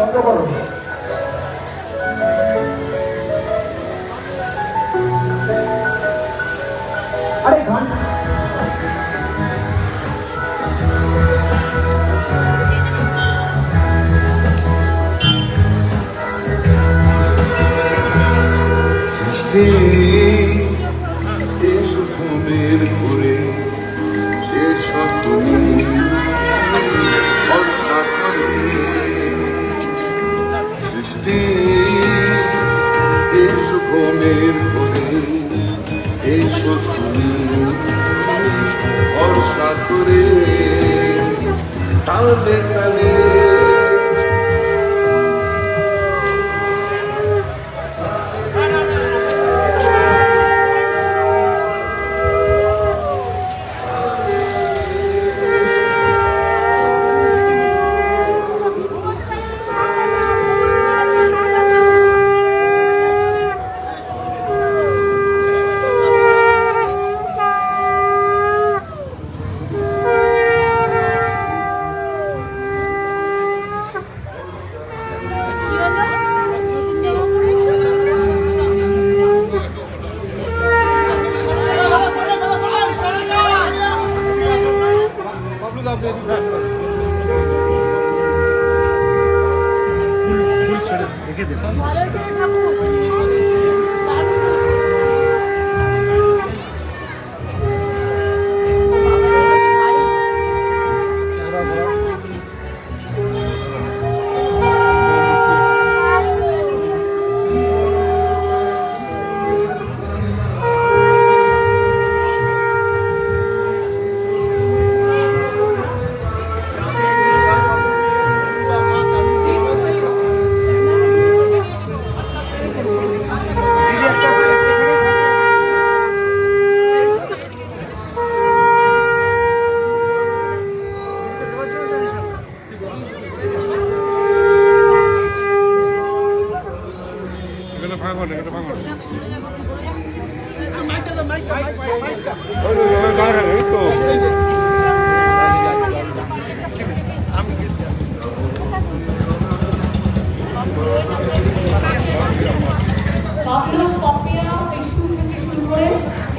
বন্ধ করো। আরে গান ঘুমের ঘুরে এসো তুমি ভরসা করে সৃষ্টি এসো ঘুমের ঘুরে এসো তুমি ভরসা করে তালে তালে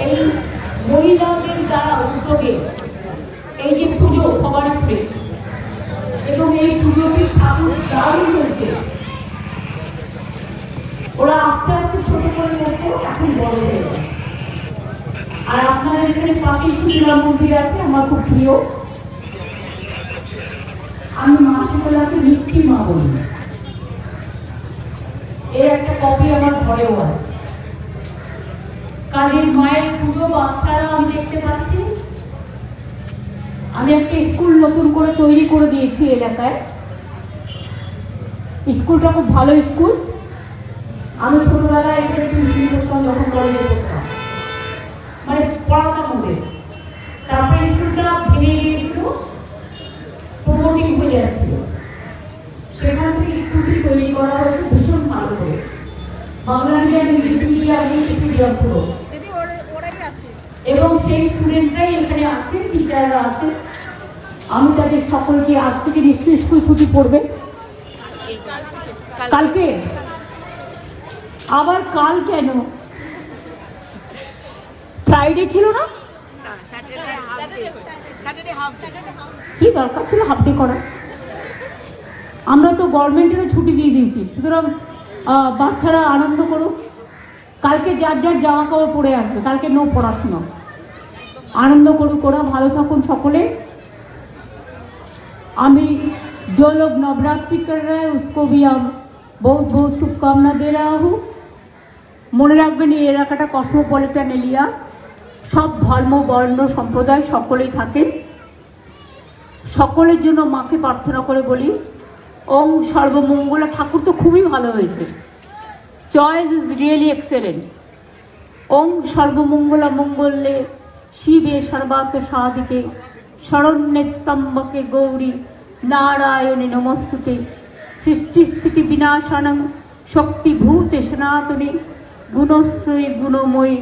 এই মহিলাদের দ্বারা উদ্যোগে এই যে পুজো ভবানীপুরে এবং এই পুজোটি ঠাকুর দারুণ চলছে। ওরা আস্তে আস্তে ছোট করে করতে এখন বড় হয়ে যায়। আর আপনাদের এখানে পাশে সুন্দর মন্দির আছে আমার খুব প্রিয়, আমি মাসিকলাকে মিষ্টি মা বলি। এর একটা কপি আমার ঘরেও আছে। কাজের মায়ের পুজো বাচ্চারা আমি দেখতে পাচ্ছি। আমি একটা স্কুল নতুন করে তৈরি করে দিয়েছি এলাকায়। স্কুলটা খুব ভালো স্কুল। আমি ছোটবেলায় এখানে টিউশন করতাম যখন কলেজে পড়তাম, মানে পড়াতাম ওদের। তারপরে স্কুলটা ভেঙে গিয়েছিল, প্রমোটিং হয়ে যাচ্ছিল, সেখান থেকে স্কুলটি তৈরি করা হয়েছে ভীষণ ভালো করে। Bangla medium, English medium, medium পুরো, এবং সেই স্টুডেন্টরাই এখানে আছে, টিচাররা আছে। আমি তাদের সকলকে আজ থেকে নিশ্চয়ই স্কুল ছুটি পড়বে। কালকে আবার কাল কেন? ফ্রাইডে ছিল না? কি দরকার ছিল হাফ ডে করা? আমরা তো গভর্নমেন্টেরও ছুটি দিয়ে দিয়েছি, সুতরাং বাচ্চারা আনন্দ করুক। কালকে যার যার জামা কাপড় পরে আসবে, কালকে নো পড়াশোনা, আনন্দ করুক ওরা। ভালো থাকুন সকলে। আমি जो लोग नवरात्रि कर रहे हैं उसको भी हम बहुत बहुत शुभकामना दे रहा हूँ। মনে রাখবেন এই এলাকাটা কসমোপলিটন এরিয়া, সব ধর্ম বর্ণ সম্প্রদায় সকলেই থাকেন। সকলের জন্য মাকে প্রার্থনা করে বলি ওং সর্বমঙ্গলা। ঠাকুর তো খুবই ভালো হয়েছে, চয়েস ইজ রিয়েলি এক্সেলেন্ট। ওং সর্বমঙ্গলা মঙ্গলে শিবে সর্বার্থ সাধিকে শরণ্যে ত্র্যম্বকে গৌরী নারায়ণে নমস্তুতে। সৃষ্টিস্থিতি বিনাশানং শক্তিভূতে সনাতনে গুণশ্রী গুণময়ী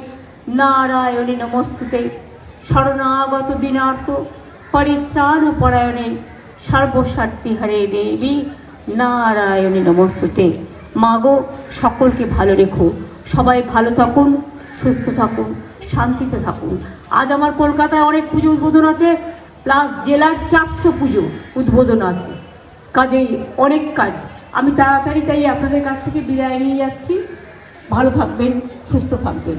নারায়ণে নমস্তুতে। শরণাগত দিনার্থ পরিত্রাণ পরায়ণে সর্বস্বার্থী হরে দেবী নারায়ণী নমস্তুতে। মা গো, সকলকে ভালো রেখো, সবাই ভালো থাকুন, সুস্থ থাকুন, শান্তিতে থাকুন। আজ আমার কলকাতায় অনেক পুজো উদ্বোধন আছে, প্লাস জেলার 400 পুজো উদ্বোধন আছে, কাজেই অনেক কাজ। আমি তাড়াতাড়ি তাই আপনাদের কাছ থেকে বিদায় নিয়ে যাচ্ছি। ভালো থাকবেন, সুস্থ থাকবেন।